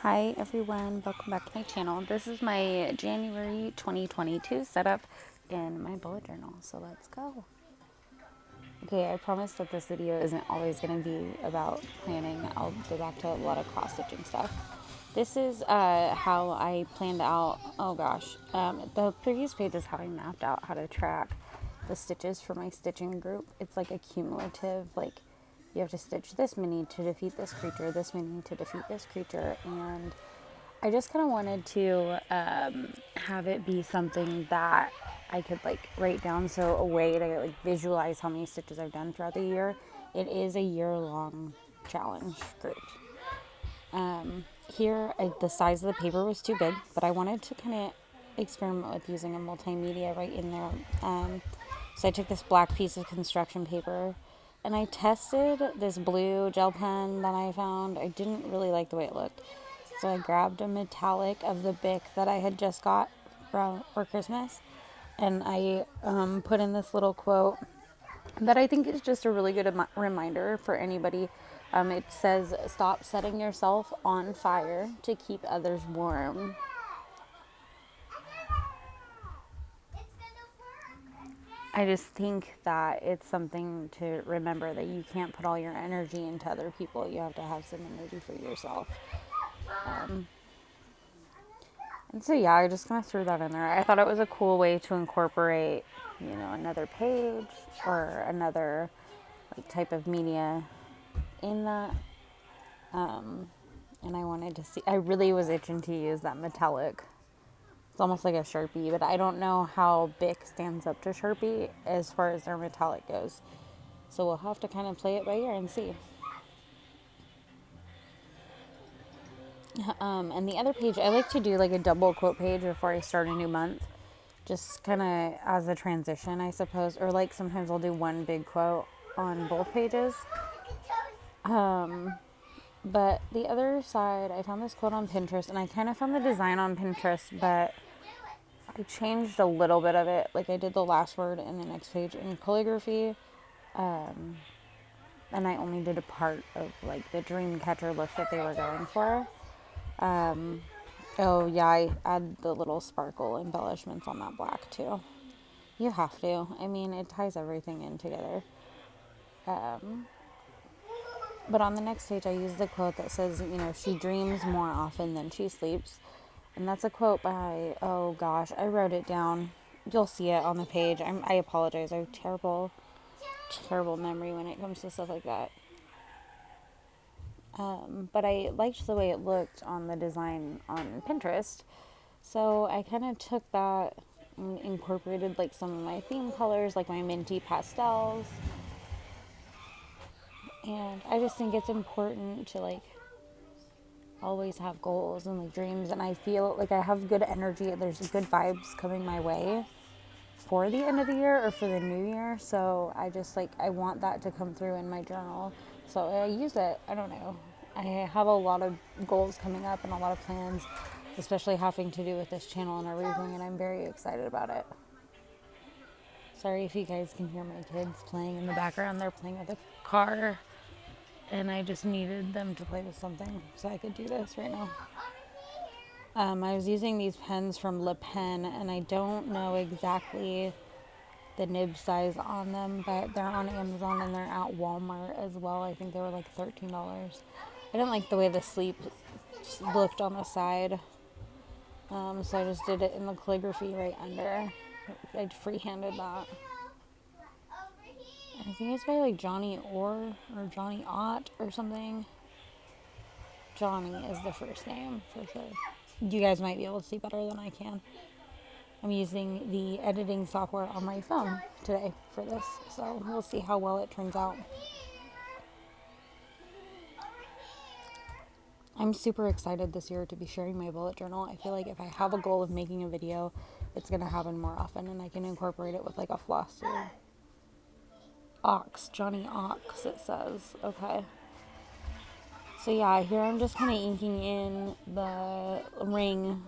Hi everyone, welcome back to my channel. This is my January 2022 setup in my bullet journal, so let's go. Okay, I promise that this video isn't always going to be about planning. I'll go back to a lot of cross-stitching stuff. This is how I planned out, the previous page is how I mapped out how to track the stitches for my stitching group. It's like a cumulative, like you have to stitch this many to defeat this creature, this many to defeat this creature, and I just kind of wanted to have it be something that I could like write down, so a way to like visualize how many stitches I've done throughout the year. It is a year-long challenge group. The size of the paper was too big, but I wanted to kind of experiment with using a multimedia right in there. So I took this black piece of construction paper and I tested this blue gel pen that I found. I didn't really like the way it looked. So I grabbed a metallic of the Bic that I had just got for Christmas. And I put in this little quote that I think is just a really good reminder for anybody. It says, "Stop setting yourself on fire to keep others warm." I just think that it's something to remember, that you can't put all your energy into other people. You have to have some energy for yourself. And so, yeah, I just kind of threw that in there. I thought it was a cool way to incorporate, another page or another like type of media in that. And I wanted to see, I really was itching to use that metallic. It's almost like a Sharpie, but I don't know how Bic stands up to Sharpie as far as their metallic goes. So we'll have to kind of play it by ear and see. And the other page, I like to do like a double quote page before I start a new month. Just kind of as a transition, I suppose. Or like sometimes I'll do one big quote on both pages. But the other side, I found this quote on Pinterest, and I kind of found the design on Pinterest, but I changed a little bit of it. Like I did the last word in the next page in calligraphy. And I only did a part of like the dream catcher look that they were going for. Oh yeah, I add the little sparkle embellishments on that black too. You have to. I mean, it ties everything in together. But on the next page, I use the quote that says, she dreams more often than she sleeps. And that's a quote by, I wrote it down. You'll see it on the page. I apologize. I have terrible memory when it comes to stuff like that. But I liked the way it looked on the design on Pinterest. So I kind of took that and incorporated like some of my theme colors, like my minty pastels. And I just think it's important to like always have goals and like dreams. And I feel like I have good energy. There's good vibes coming my way for the end of the year or for the new year. So I just I want that to come through in my journal. So I use it. I don't know. I have a lot of goals coming up and a lot of plans, especially having to do with this channel and everything. And I'm very excited about it. Sorry if you guys can hear my kids playing in the background. They're playing with a car. And I just needed them to play with something so I could do this right now. I was using these pens from Le Pen, and I don't know exactly the nib size on them, but they're on Amazon and they're at Walmart as well. I think they were like $13. I didn't like the way the sleeve looked on the side, so I just did it in the calligraphy right under. I freehanded that. I think it's by like Johnny or Johnny Ott or something. Johnny is the first name for sure. You guys might be able to see better than I can. I'm using the editing software on my phone today for this, so we'll see how well it turns out. I'm super excited this year to be sharing my bullet journal. I feel like if I have a goal of making a video, it's going to happen more often, and I can incorporate it with like a flosser. Johnny Ox, it says. Okay. So yeah, here I'm just kind of inking in the ring.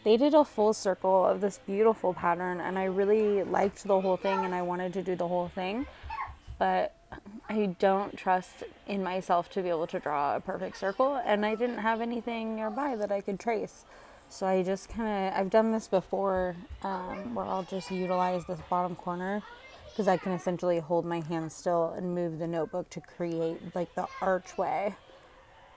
They did a full circle of this beautiful pattern, and I really liked the whole thing, and I wanted to do the whole thing. But I don't trust in myself to be able to draw a perfect circle, and I didn't have anything nearby that I could trace. So I just I've done this before, where I'll just utilize this bottom corner because I can essentially hold my hand still and move the notebook to create like the archway.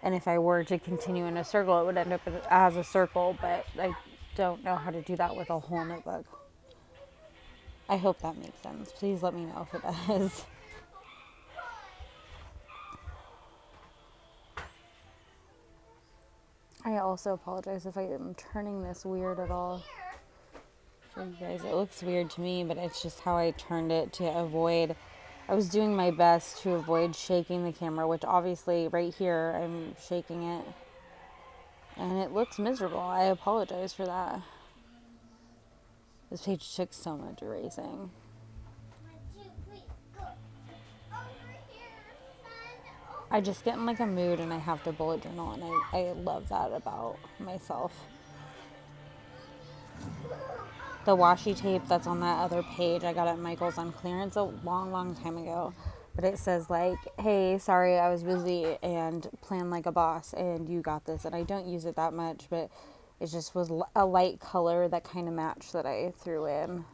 And if I were to continue in a circle, it would end up as a circle, but I don't know how to do that with a whole notebook. I hope that makes sense. Please let me know if it does. I also apologize if I am turning this weird at all. For you guys, it looks weird to me, but it's just how I turned it to avoid. I was doing my best to avoid shaking the camera, which obviously right here I'm shaking it. And it looks miserable. I apologize for that. This page took so much erasing. I just get in like a mood and I have to bullet journal, and I love that about myself. The washi tape that's on that other page I got at Michael's on clearance a long time ago. But it says like, hey, sorry, I was busy and planned like a boss and you got this. And I don't use it that much, but it just was a light color that kind of matched that I threw in.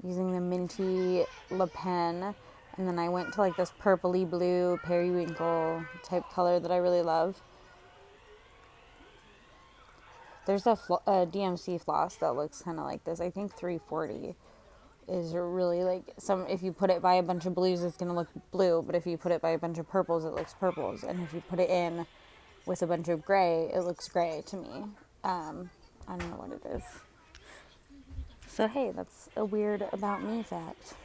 Using the minty Le Pen. And then I went to like this purpley blue periwinkle type color that I really love. There's a DMC floss that looks kind of like this. I think 340 is really like if you put it by a bunch of blues, it's going to look blue. But if you put it by a bunch of purples, it looks purples. And if you put it in with a bunch of gray, it looks gray to me. I don't know what it is. So, hey, that's a weird about me fact.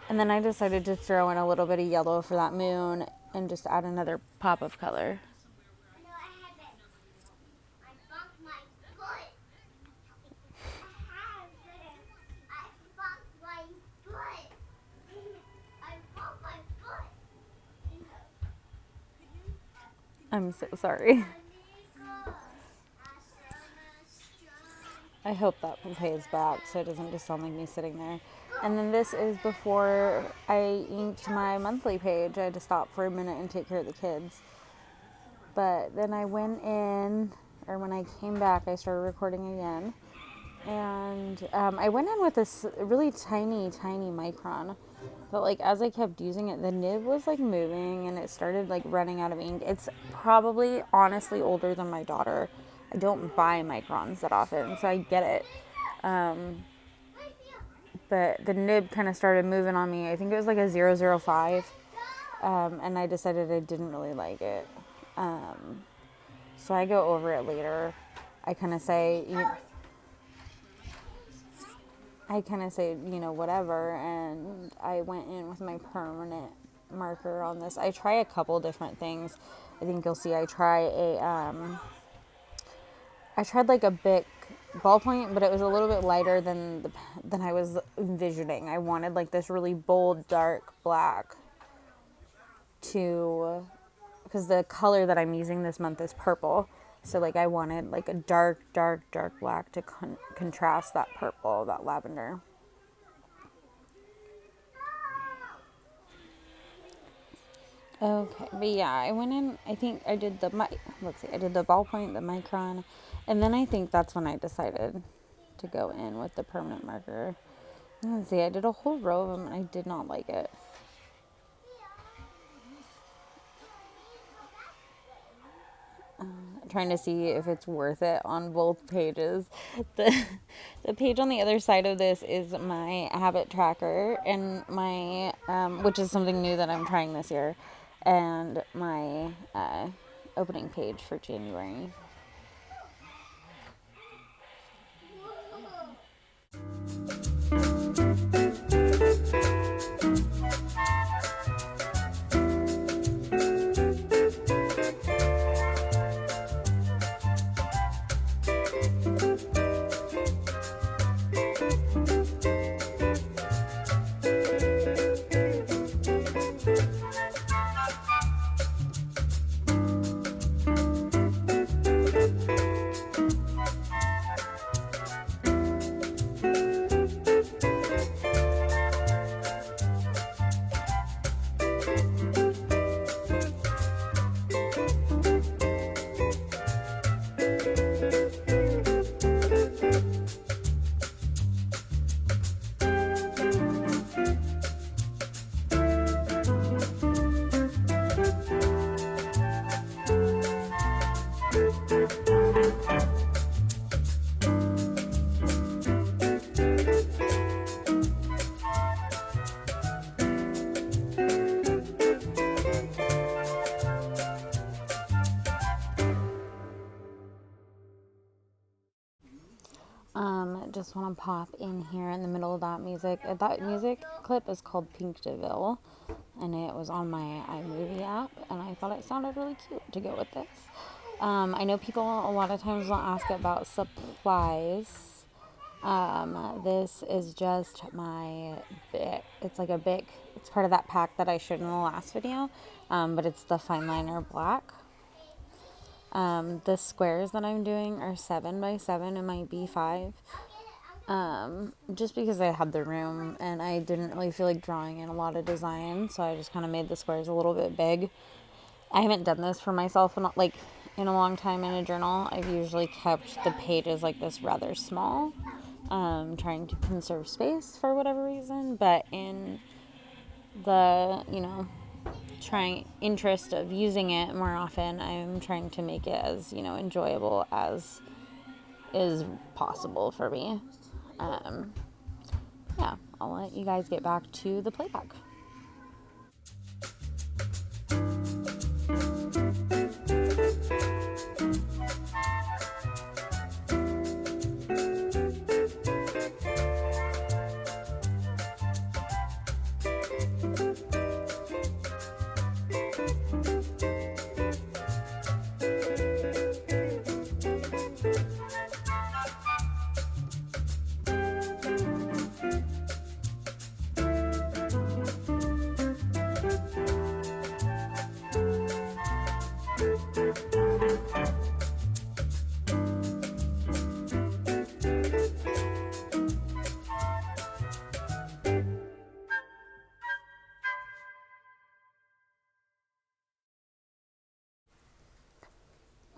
And then I decided to throw in a little bit of yellow for that moon and just add another pop of color. I'm so sorry. I hope that plays back so it doesn't just sound like me sitting there. And then this is before I inked my monthly page. I had to stop for a minute and take care of the kids. But then I went in, or when I came back, I started recording again. And I went in with this really tiny Micron. But like as I kept using it, the nib was like moving and it started like running out of ink. It's probably honestly older than my daughter. I don't buy Microns that often, so I get it. But the nib kind of started moving on me. I think it was like a 005. And I decided I didn't really like it. So I go over it later. I kind of say, whatever. And I went in with my permanent marker on this. I try a couple different things. I think you'll see I tried like a Bic ballpoint, but it was a little bit lighter than I was envisioning. I wanted like this really bold, dark black because the color that I'm using this month is purple. So like I wanted like a dark black to contrast that purple, that lavender. Okay, but yeah, I went in, I think I did the ballpoint, the Micron, and then I think that's when I decided to go in with the permanent marker. Let's see, I did a whole row of them and I did not like it. Trying to see if it's worth it on both pages. The page on the other side of this is my habit tracker and my, which is something new that I'm trying this year, and my opening page for January. just want to pop in here in the middle of that music. That music clip is called Pink DeVille, and it was on my iMovie app, and I thought it sounded really cute to go with this. I know people a lot of times will ask about supplies. This is just my Bic. It's like a Bic. It's part of that pack that I showed in the last video, but it's the fine liner black. The squares that I'm doing are 7 by 7 in my B5. Just because I had the room and I didn't really feel like drawing in a lot of design, so I just kind of made the squares a little bit big. I haven't done this for myself in a long time in a journal. I've usually kept the pages like this rather small, trying to conserve space for whatever reason, but in the, interest of using it more often, I'm trying to make it as, enjoyable as is possible for me. Yeah, I'll let you guys get back to the playback.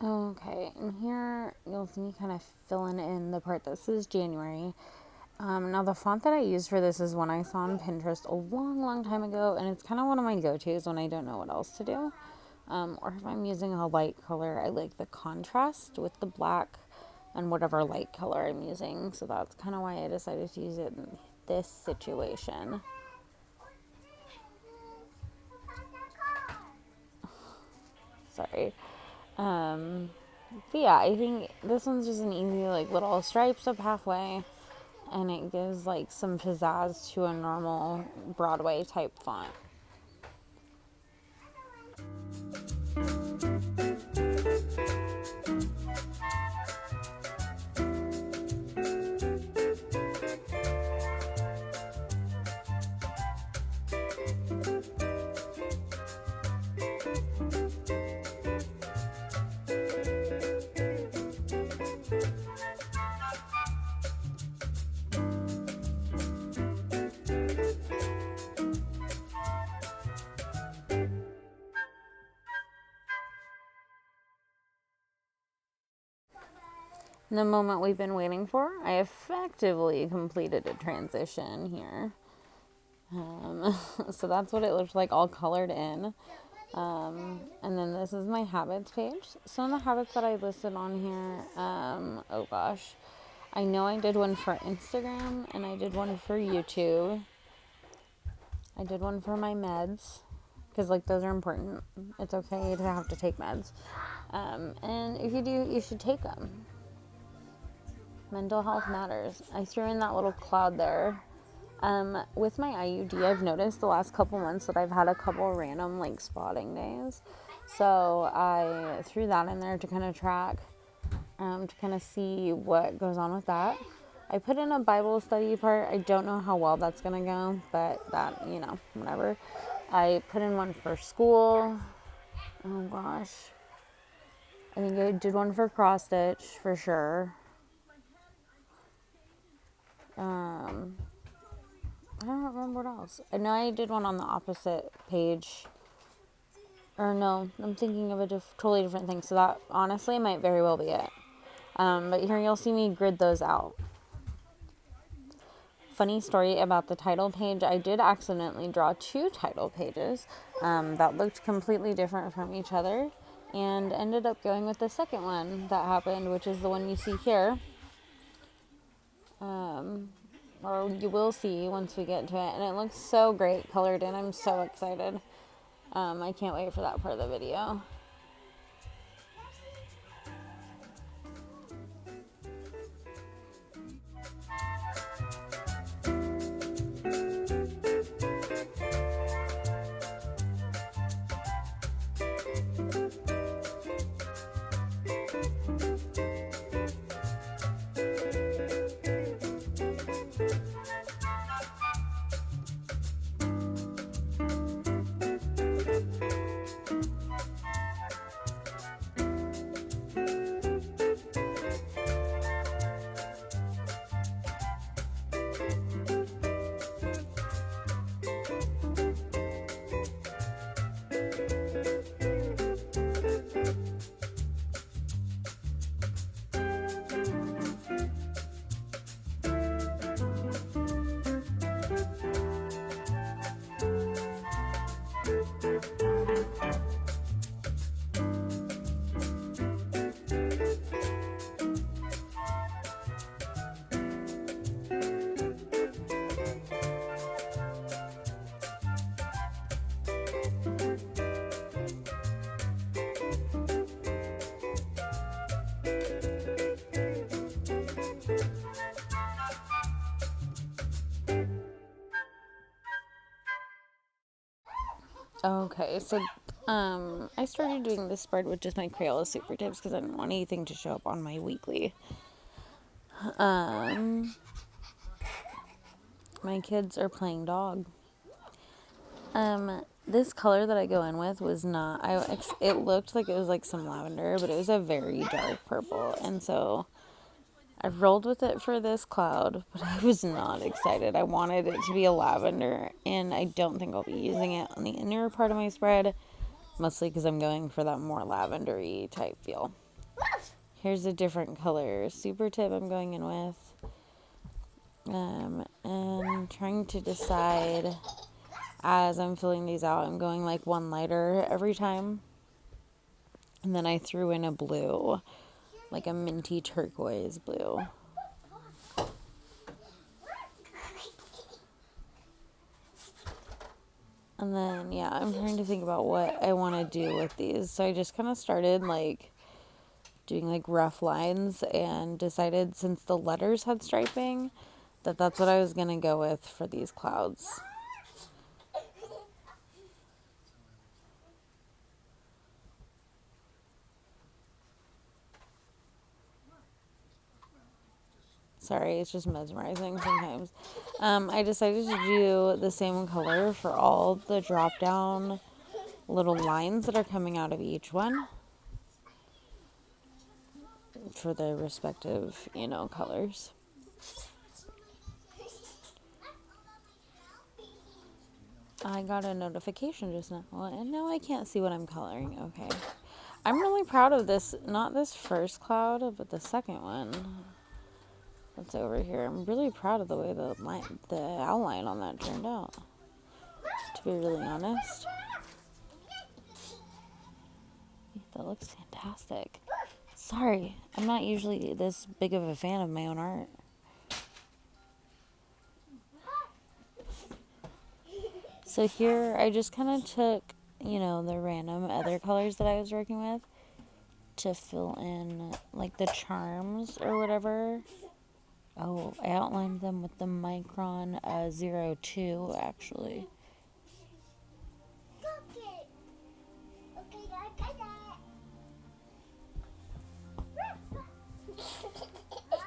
Okay, and here you'll see me kind of filling in the part that says January. Now the font that I use for this is one I saw on Pinterest a long time ago, and it's kind of one of my go-tos when I don't know what else to do. Or if I'm using a light color, I like the contrast with the black and whatever light color I'm using. So that's kind of why I decided to use it in this situation. Sorry. But yeah, I think this one's just an easy little stripes up halfway, and it gives some pizzazz to a normal Broadway type font. The moment we've been waiting for, I effectively completed a transition here. So that's what it looks like all colored in. And then this is my habits page. Some of the habits that I listed on here, oh gosh. I know I did one for Instagram and I did one for YouTube. I did one for my meds because those are important. It's okay to have to take meds. And if you do, you should take them. Mental health matters. I threw in that little cloud there. With my IUD, I've noticed the last couple months that I've had a couple random spotting days. So I threw that in there to kind of track, to kind of see what goes on with that. I put in a Bible study part. I don't know how well that's going to go, but that, whatever. I put in one for school. Oh gosh. I think I did one for cross stitch for sure. I don't remember what else. I know I did one on the opposite page. Or no, I'm thinking of a totally different thing. So that honestly might very well be it. But here you'll see me grid those out. Funny story about the title page. I did accidentally draw 2 title pages that looked completely different from each other. And ended up going with the second one that happened, which is the one you see here. Or you will see once we get to it, and it looks so great colored in. I'm so excited. I can't wait for that part of the video. Okay, so I started doing this spread with just my Crayola Supertips because I didn't want anything to show up on my weekly. My kids are playing dog. This color that I go in with was not, it looked like it was like some lavender, but it was a very dark purple. And so I rolled with it for this cloud, but I was not excited. I wanted it to be a lavender, and I don't think I'll be using it on the inner part of my spread, mostly because I'm going for that more lavendery type feel. Here's a different color super tip I'm going in with. And trying to decide as I'm filling these out, I'm going like one lighter every time. And then I threw in a blue, like a minty turquoise blue. And then, yeah, I'm trying to think about what I want to do with these. So I just kind of started like doing like rough lines and decided since the letters had striping that that's what I was going to go with for these clouds. Sorry, it's just mesmerizing sometimes. I decided to do the same color for all the drop down little lines that are coming out of each one for the respective, colors. I got a notification just now, and now I can't see what I'm coloring. Okay. I'm really proud of this, not this first cloud, but the second one that's over here. I'm really proud of the way the outline on that turned out, to be really honest. That looks fantastic. Sorry, I'm not usually this big of a fan of my own art. So here I just kind of took, the random other colors that I was working with to fill in like the charms or whatever. Oh, I outlined them with the Micron 02 actually.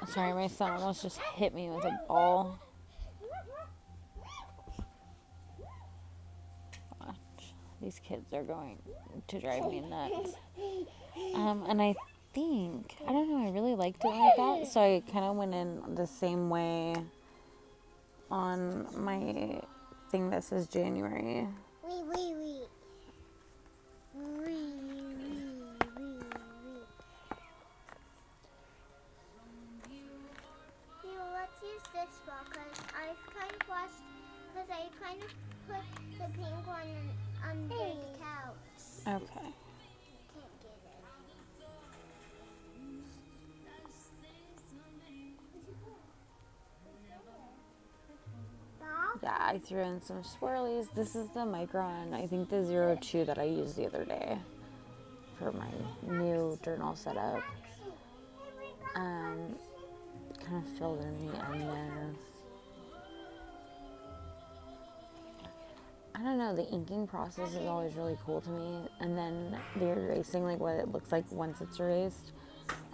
Sorry, my son almost just hit me with a ball. Watch. These kids are going to drive me nuts. And I don't know, I really liked it like that, so I kind of went in the same way on my thing that says January. Let's use this one because I kind of put the pink one under the couch. Okay. Can't get it. Yeah, I threw in some swirlies. This is the Micron, I think the 02 that I used the other day for my new journal setup. Kind of filled in the end there. I don't know, the inking process is always really cool to me. And then the erasing, like what it looks like once it's erased.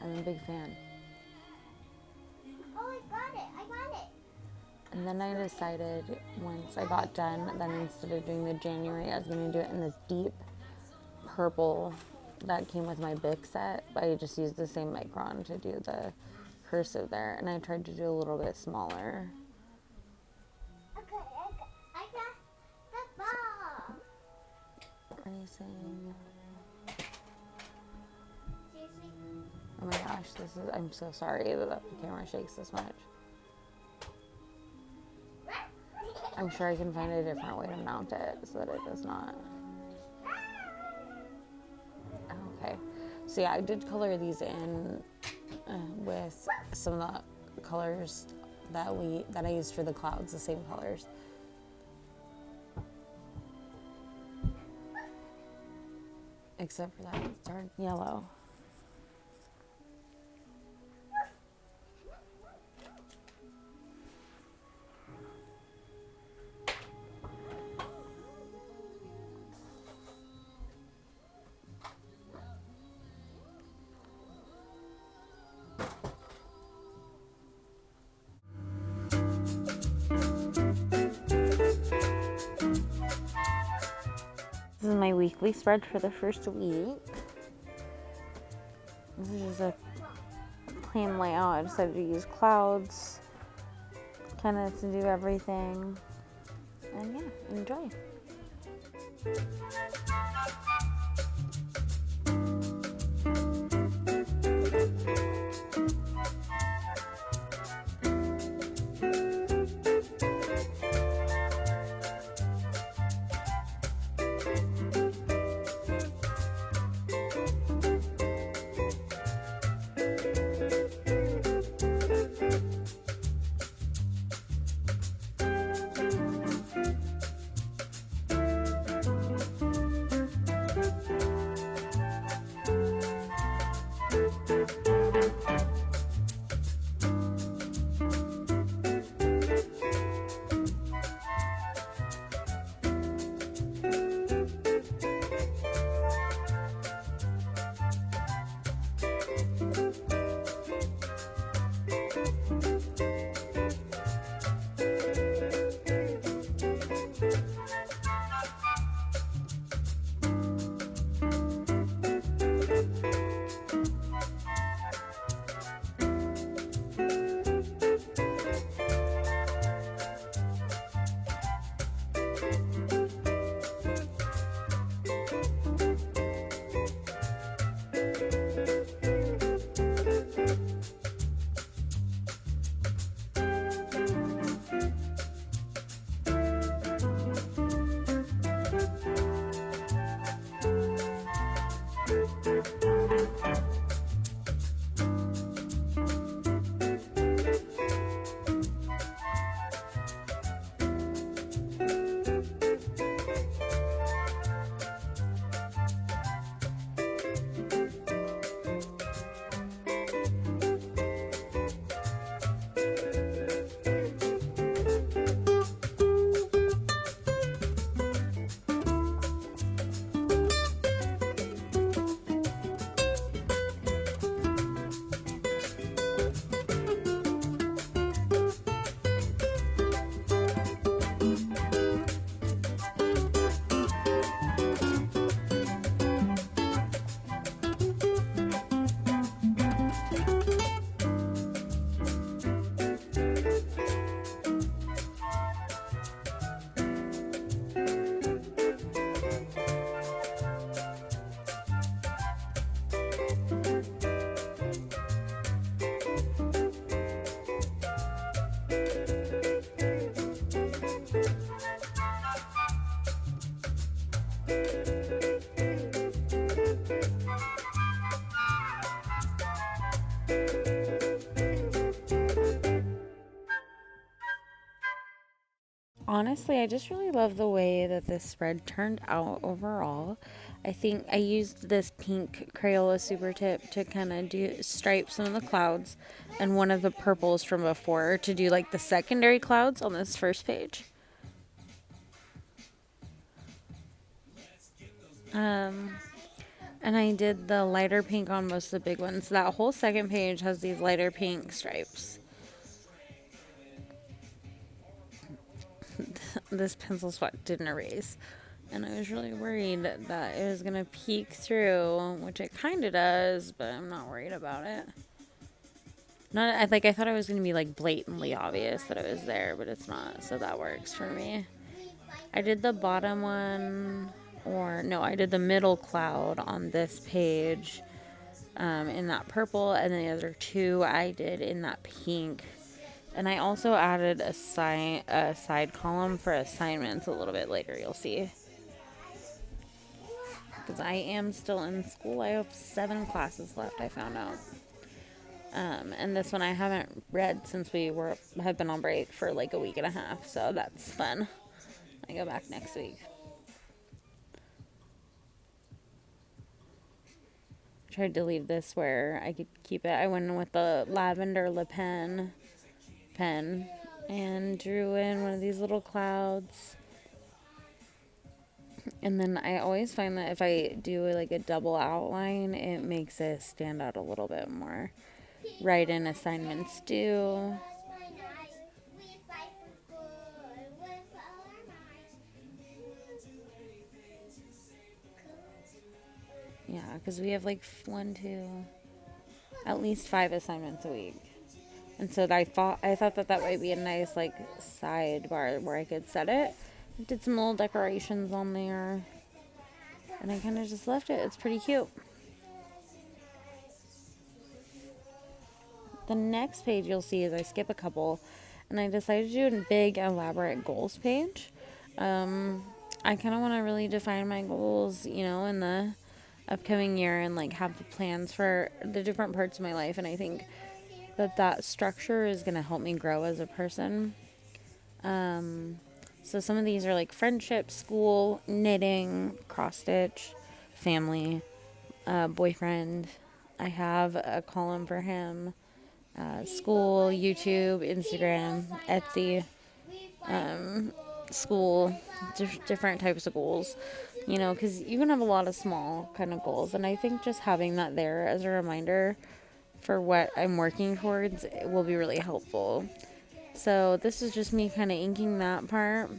I'm a big fan. Oh, I got it. And then I decided once I got done that instead of doing the January, I was going to do it in this deep purple that came with my Bic set. I just used the same Micron to do the cursive there. And I tried to do a little bit smaller. Okay, I got the ball. Erasing. Seriously? Oh my gosh, I'm so sorry that the camera shakes this much. I'm sure I can find a different way to mount it so that it does not. Okay, so yeah, I did color these in with some of the colors that I used for the clouds, the same colors. Except for that dark yellow. is my weekly spread for the first week. This is just a plain layout. I decided to use clouds kind of to do everything. And yeah, enjoy. Honestly, I just really love the way that this spread turned out overall. I think I used this pink Crayola Super Tip to kind of stripe some of the clouds, and one of the purples from before to do like the secondary clouds on this first page. And I did the lighter pink on most of the big ones. That whole second page has these lighter pink stripes. This pencil swat didn't erase, and I was really worried that it was gonna peek through, which it kind of does, but I'm not worried about it. I thought it was gonna be like blatantly obvious that it was there, but it's not, so that works for me. I did the bottom one, I did the middle cloud on this page in that purple, and then the other two I did in that pink. And I also added a side column for assignments a little bit later, you'll see. Because I am still in school. I have 7 classes left, I found out. And this one I haven't read since we have been on break for like a week and a half, so that's fun. I go back next week. Tried to leave this where I could keep it. I went in with the lavender Le Pen pen and drew in one of these little clouds. And then I always find that if I do like a double outline, it makes it stand out a little bit more. Write in assignments due. Yeah, because we have like at least 5 assignments a week. And so I thought that might be a nice like sidebar where I could set it. I did some little decorations on there, and I kind of just left it. It's pretty cute. The next page you'll see is I skip a couple, and I decided to do a big elaborate goals page. I kind of want to really define my goals, in the upcoming year, and like have the plans for the different parts of my life. And I think that structure is going to help me grow as a person. So some of these are like friendship, school, knitting, cross stitch, family, boyfriend. I have a column for him, school, YouTube, Instagram, Etsy, school, different types of goals, because you can have a lot of small kind of goals. And I think just having that there as a reminder for what I'm working towards will be really helpful. So this is just me kind of inking that part.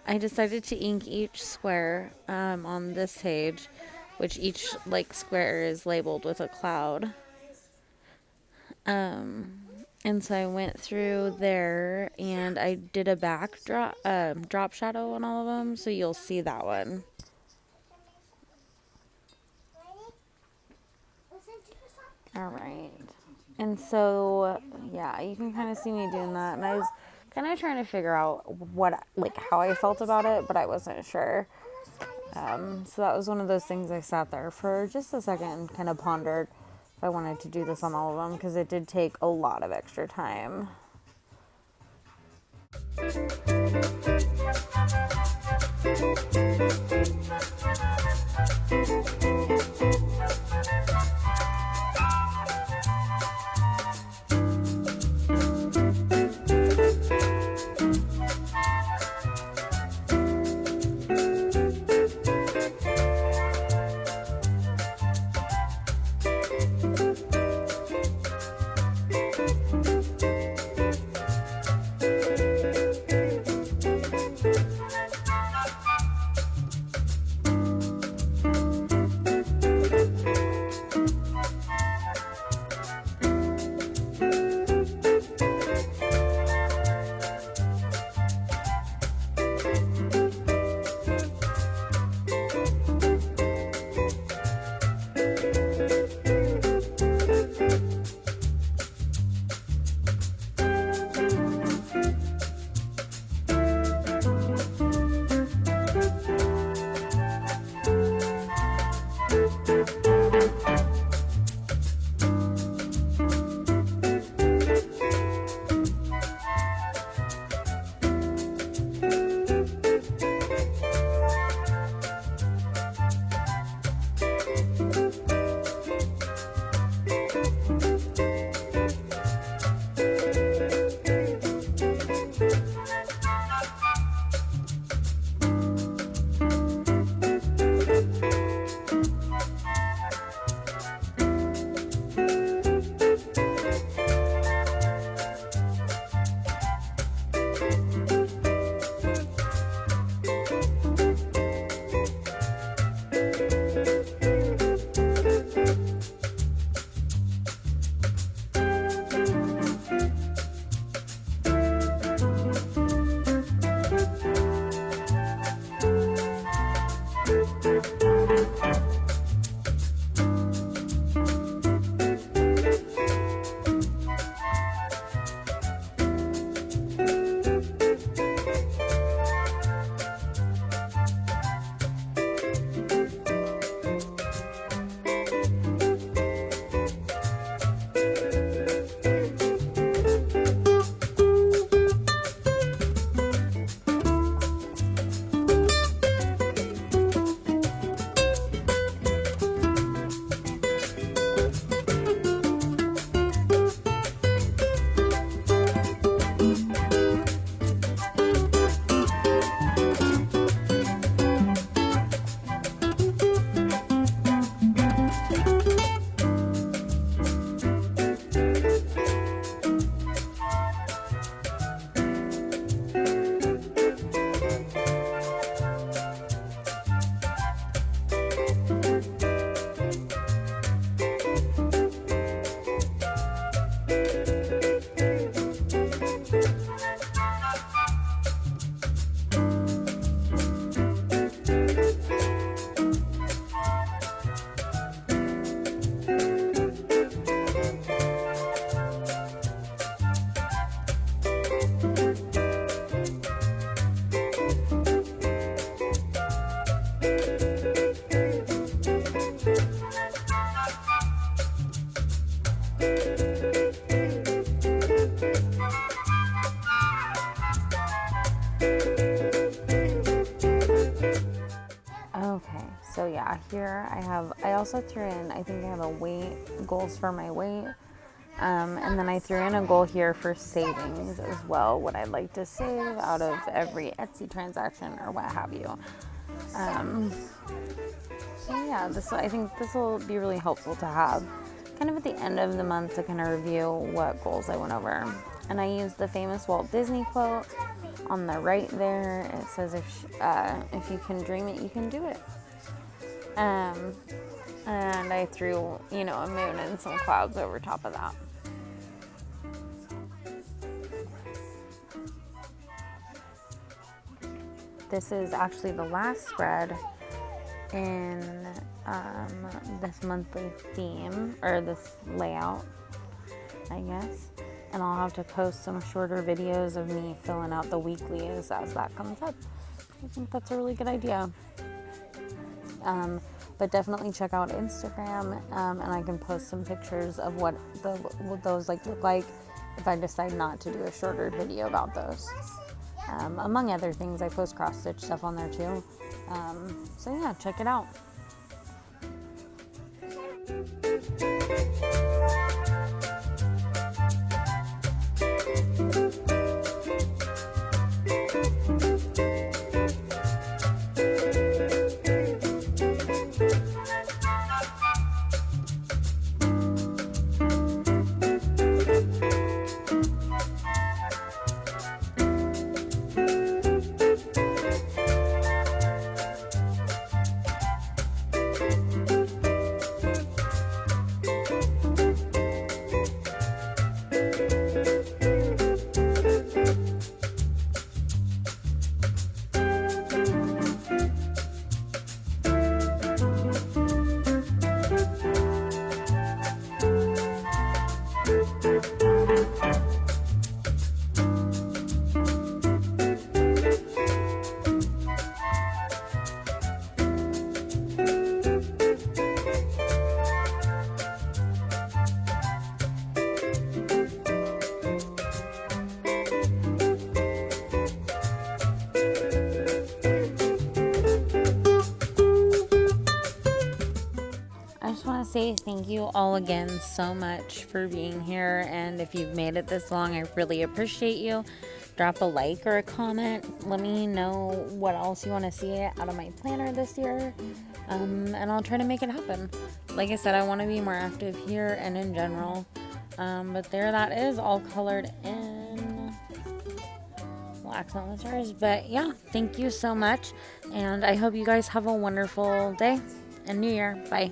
I decided to ink each square on this page, which each like square is labeled with a cloud. And so I went through there and I did a drop shadow on all of them, so you'll see that one. All right. And so, yeah, you can kind of see me doing that. And I was kind of trying to figure out how I felt about it, but I wasn't sure. So that was one of those things I sat there for just a second and kind of pondered if I wanted to do this on all of them, because it did take a lot of extra time. So yeah, here I also threw in, I think I have a weight, goals for my weight. And then I threw in a goal here for savings as well, what I'd like to save out of every Etsy transaction or what have you. So yeah, I think this will be really helpful to have kind of at the end of the month to kind of review what goals I went over. And I used the famous Walt Disney quote on the right there. It says, if you can dream it, you can do it. And I threw, a moon and some clouds over top of that. This is actually the last spread in this monthly theme, or this layout, I guess. And I'll have to post some shorter videos of me filling out the weeklies as that comes up. I think that's a really good idea. But definitely check out Instagram, and I can post some pictures of what those look like if I decide not to do a shorter video about those. Among other things, I post cross-stitch stuff on there too. So yeah, check it out. Say thank you all again so much for being here, and if you've made it this long, I really appreciate you. Drop a like or a comment. Let me know what else you want to see out of my planner this year, and I'll try to make it happen. Like I said, I want to be more active here and in general, but there that is, all colored in accent with stars. But yeah, thank you so much, and I hope you guys have a wonderful day and new year. Bye.